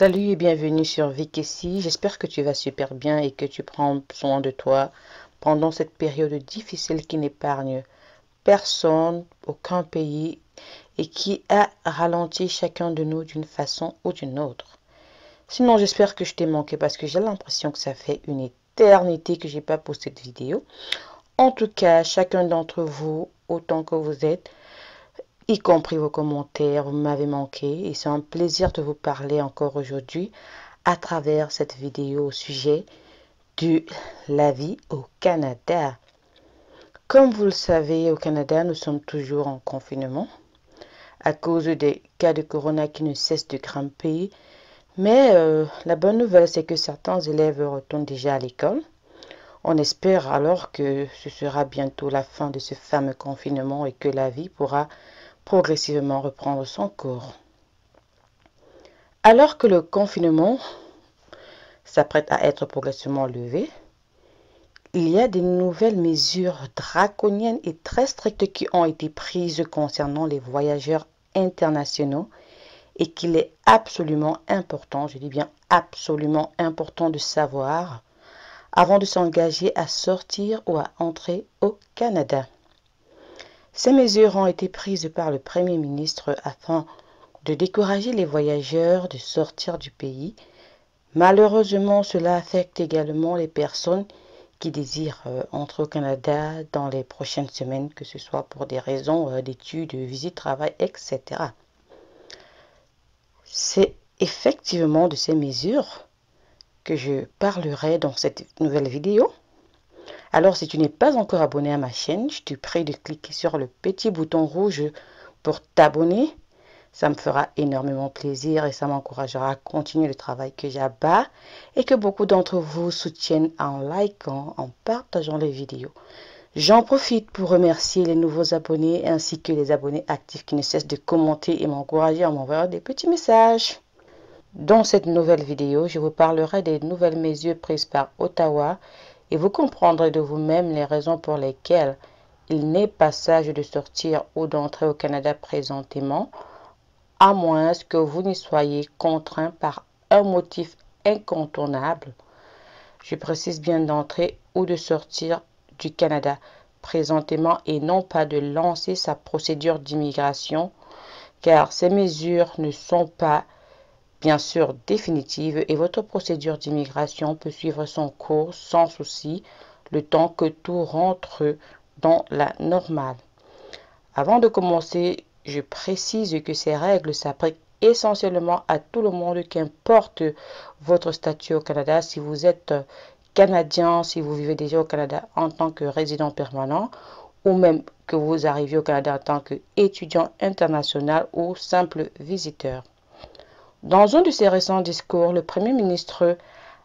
Salut et bienvenue sur Vikessi. J'espère que tu vas super bien et que tu prends soin de toi pendant cette période difficile qui n'épargne personne, aucun pays et qui a ralenti chacun de nous d'une façon ou d'une autre. Sinon, j'espère que je t'ai manqué parce que j'ai l'impression que ça fait une éternité que j'ai pas posté de vidéo. En tout cas, chacun d'entre vous, autant que vous êtes, y compris vos commentaires, vous m'avez manqué et c'est un plaisir de vous parler encore aujourd'hui à travers cette vidéo au sujet de la vie au Canada. Comme vous le savez, au Canada, nous sommes toujours en confinement à cause des cas de corona qui ne cessent de grimper. Mais la bonne nouvelle, c'est que certains élèves retournent déjà à l'école. On espère alors que ce sera bientôt la fin de ce fameux confinement et que la vie pourra progressivement reprendre son cours. Alors que le confinement s'apprête à être progressivement levé, il y a des nouvelles mesures draconiennes et très strictes qui ont été prises concernant les voyageurs internationaux et qu'il est absolument important, je dis bien absolument important de savoir avant de s'engager à sortir ou à entrer au Canada. Ces mesures ont été prises par le Premier ministre afin de décourager les voyageurs de sortir du pays. Malheureusement, cela affecte également les personnes qui désirent entrer au Canada dans les prochaines semaines, que ce soit pour des raisons d'études, de visite, travail, etc. C'est effectivement de ces mesures que je parlerai dans cette nouvelle vidéo. Alors, si tu n'es pas encore abonné à ma chaîne, je te prie de cliquer sur le petit bouton rouge pour t'abonner. Ça me fera énormément plaisir et ça m'encouragera à continuer le travail que j'abat et que beaucoup d'entre vous soutiennent en likant, en partageant les vidéos. J'en profite pour remercier les nouveaux abonnés ainsi que les abonnés actifs qui ne cessent de commenter et m'encourager en m'envoyant des petits messages. Dans cette nouvelle vidéo, je vous parlerai des nouvelles mesures prises par Ottawa et vous comprendrez de vous-même les raisons pour lesquelles il n'est pas sage de sortir ou d'entrer au Canada présentement, à moins que vous n'y soyez contraint par un motif incontournable. Je précise bien d'entrer ou de sortir du Canada présentement et non pas de lancer sa procédure d'immigration, car ces mesures ne sont pas bien sûr définitive et votre procédure d'immigration peut suivre son cours sans souci le temps que tout rentre dans la normale. Avant de commencer, je précise que ces règles s'appliquent essentiellement à tout le monde, qu'importe votre statut au Canada, si vous êtes Canadien, si vous vivez déjà au Canada en tant que résident permanent, ou même que vous arrivez au Canada en tant qu'étudiant international ou simple visiteur. Dans un de ses récents discours, le Premier ministre,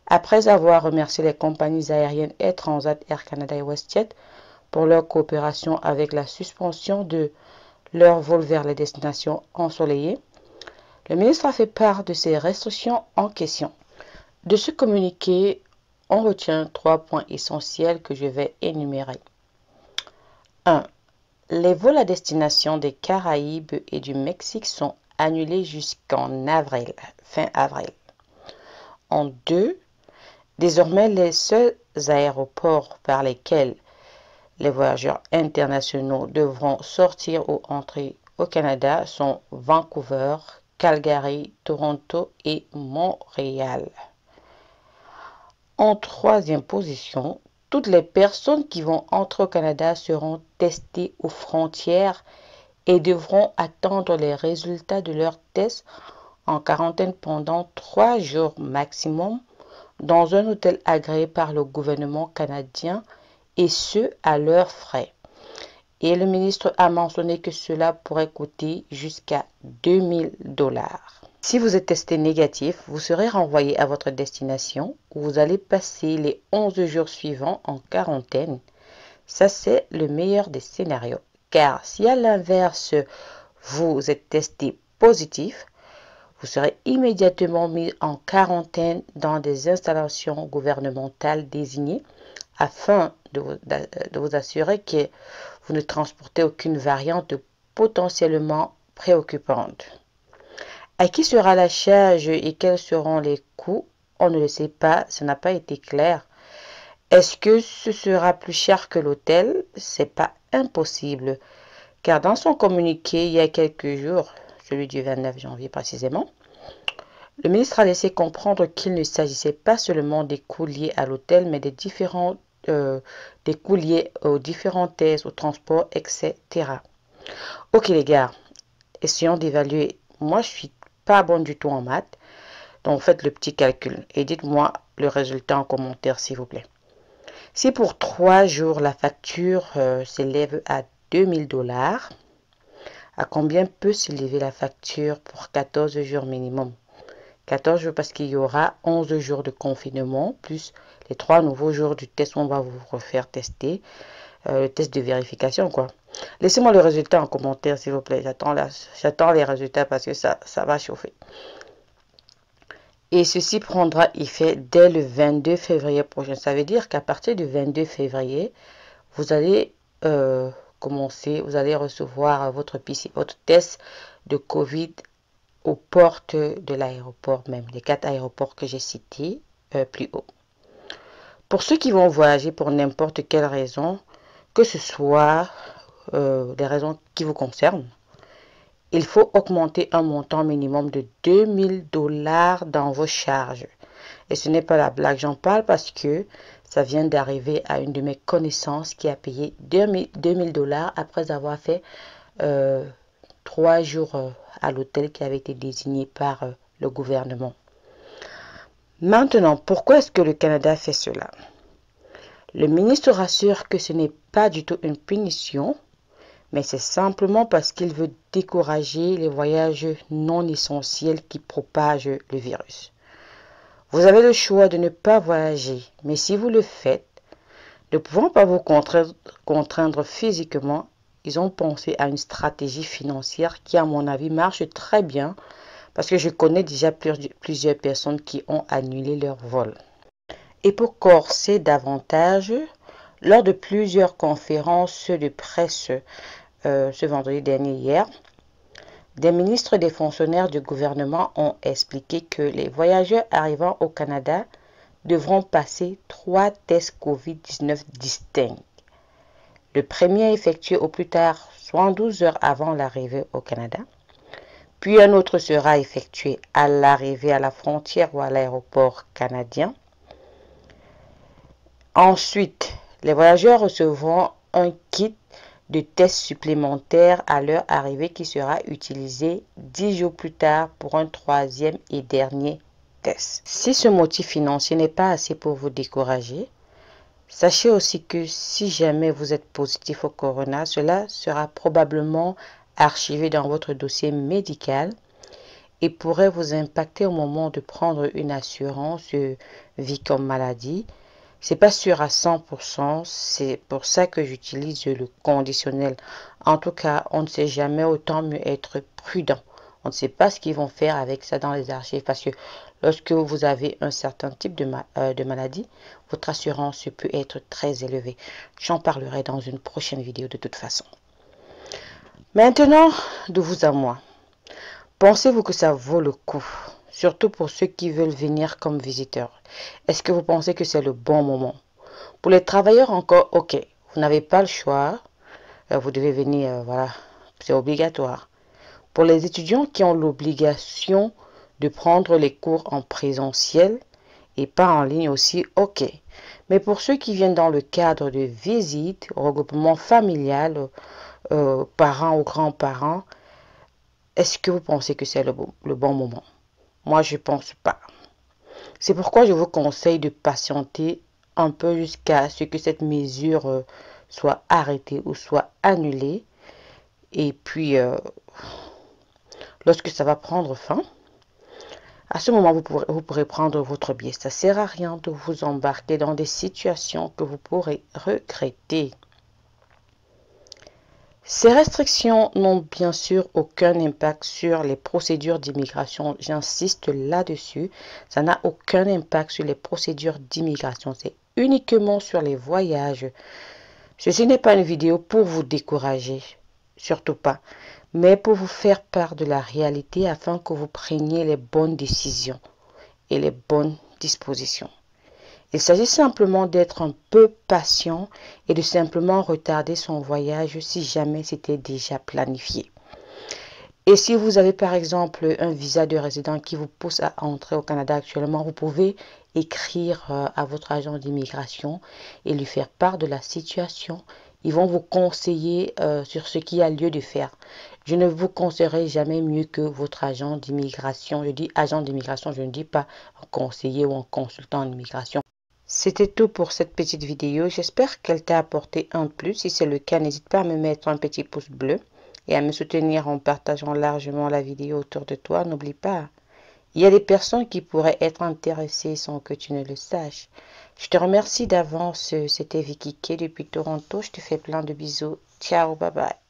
après avoir remercié les compagnies aériennes Air Transat, Air Canada et WestJet pour leur coopération avec la suspension de leurs vols vers les destinations ensoleillées, le ministre a fait part de ces restrictions en question. De ce communiqué, on retient 3 points essentiels que je vais énumérer. 1. Les vols à destination des Caraïbes et du Mexique sont annulés jusqu'en avril, fin avril. En 2, désormais les seuls aéroports par lesquels les voyageurs internationaux devront sortir ou entrer au Canada sont Vancouver, Calgary, Toronto et Montréal. En 3e position, toutes les personnes qui vont entrer au Canada seront testées aux frontières et devront attendre les résultats de leur test en quarantaine pendant 3 jours maximum dans un hôtel agréé par le gouvernement canadien et ce à leurs frais. Et le ministre a mentionné que cela pourrait coûter jusqu'à 2000 $. Si vous êtes testé négatif, vous serez renvoyé à votre destination où vous allez passer les 11 jours suivants en quarantaine. Ça, c'est le meilleur des scénarios. Car si à l'inverse, vous êtes testé positif, vous serez immédiatement mis en quarantaine dans des installations gouvernementales désignées afin de vous assurer que vous ne transportez aucune variante potentiellement préoccupante. À qui sera la charge et quels seront les coûts? On ne le sait pas, ça n'a pas été clair. Est-ce que ce sera plus cher que l'hôtel? C'est pas impossible, car dans son communiqué il y a quelques jours, celui du 29 janvier précisément, le ministre a laissé comprendre qu'il ne s'agissait pas seulement des coûts liés à l'hôtel, mais des coûts liés aux différents tests, au transport, etc. Ok les gars, essayons d'évaluer. Moi, je suis pas bonne du tout en maths, donc faites le petit calcul et dites-moi le résultat en commentaire, s'il vous plaît. Si pour 3 jours, la facture s'élève à 2000 $, à combien peut s'élever la facture pour 14 jours minimum? 14 jours parce qu'il y aura 11 jours de confinement, plus les 3 nouveaux jours du test où on va vous refaire tester, le test de vérification, quoi. Laissez-moi le résultat en commentaire, s'il vous plaît. J'attends les résultats parce que ça va chauffer. Et ceci prendra effet dès le 22 février prochain. Ça veut dire qu'à partir du 22 février, vous allez vous allez recevoir votre test de Covid aux portes de l'aéroport même, les 4 aéroports que j'ai cités plus haut. Pour ceux qui vont voyager pour n'importe quelle raison, que ce soit des raisons qui vous concernent, il faut augmenter un montant minimum de 2000 $ dans vos charges. Et ce n'est pas la blague, j'en parle parce que ça vient d'arriver à une de mes connaissances qui a payé 2000 $ après avoir fait 3 jours à l'hôtel qui avait été désigné par le gouvernement. Maintenant, pourquoi est-ce que le Canada fait cela? Le ministre rassure que ce n'est pas du tout une punition, mais c'est simplement parce qu'il veut décourager les voyages non essentiels qui propagent le virus. Vous avez le choix de ne pas voyager, mais si vous le faites, ne pouvant pas vous contraindre physiquement, ils ont pensé à une stratégie financière qui, à mon avis, marche très bien parce que je connais déjà plusieurs personnes qui ont annulé leur vol. Et pour corser davantage, lors de plusieurs conférences de presse ce vendredi dernier hier, des ministres et des fonctionnaires du gouvernement ont expliqué que les voyageurs arrivant au Canada devront passer 3 tests Covid-19 distincts. Le premier effectué au plus tard 72 heures avant l'arrivée au Canada, puis un autre sera effectué à l'arrivée à la frontière ou à l'aéroport canadien. Ensuite, les voyageurs recevront un kit de tests supplémentaires à leur arrivée qui sera utilisé 10 jours plus tard pour un 3e et dernier test. Si ce motif financier n'est pas assez pour vous décourager, sachez aussi que si jamais vous êtes positif au corona, cela sera probablement archivé dans votre dossier médical et pourrait vous impacter au moment de prendre une assurance vie comme maladie. C'est pas sûr à 100%, c'est pour ça que j'utilise le conditionnel. En tout cas, on ne sait jamais, autant mieux être prudent. On ne sait pas ce qu'ils vont faire avec ça dans les archives parce que lorsque vous avez un certain type de maladie, votre assurance peut être très élevée. J'en parlerai dans une prochaine vidéo de toute façon. Maintenant, de vous à moi. Pensez-vous que ça vaut le coup? Surtout pour ceux qui veulent venir comme visiteurs. Est-ce que vous pensez que c'est le bon moment? Pour les travailleurs encore, ok, vous n'avez pas le choix, vous devez venir, voilà, c'est obligatoire. Pour les étudiants qui ont l'obligation de prendre les cours en présentiel et pas en ligne aussi, ok. Mais pour ceux qui viennent dans le cadre de visites, regroupement familial, parents ou grands-parents, est-ce que vous pensez que c'est le bon moment? Moi, je ne pense pas. C'est pourquoi je vous conseille de patienter un peu jusqu'à ce que cette mesure soit arrêtée ou soit annulée. Et puis, lorsque ça va prendre fin, à ce moment, vous pourrez prendre votre billet. Ça ne sert à rien de vous embarquer dans des situations que vous pourrez regretter. Ces restrictions n'ont bien sûr aucun impact sur les procédures d'immigration. J'insiste là-dessus. Ça n'a aucun impact sur les procédures d'immigration. C'est uniquement sur les voyages. Ceci n'est pas une vidéo pour vous décourager. Surtout pas. mais pour vous faire part de la réalité afin que vous preniez les bonnes décisions et les bonnes dispositions. Il s'agit simplement d'être un peu patient et de simplement retarder son voyage si jamais c'était déjà planifié. Et si vous avez par exemple un visa de résident qui vous pousse à entrer au Canada actuellement, vous pouvez écrire à votre agent d'immigration et lui faire part de la situation. Ils vont vous conseiller sur ce qu'il y a lieu de faire. Je ne vous conseillerai jamais mieux que votre agent d'immigration. Je dis agent d'immigration, je ne dis pas un conseiller ou un consultant en immigration. C'était tout pour cette petite vidéo. J'espère qu'elle t'a apporté un plus. Si c'est le cas, n'hésite pas à me mettre un petit pouce bleu et à me soutenir en partageant largement la vidéo autour de toi. N'oublie pas, il y a des personnes qui pourraient être intéressées sans que tu ne le saches. Je te remercie d'avance. C'était Vicky K depuis Toronto. Je te fais plein de bisous. Ciao, bye bye.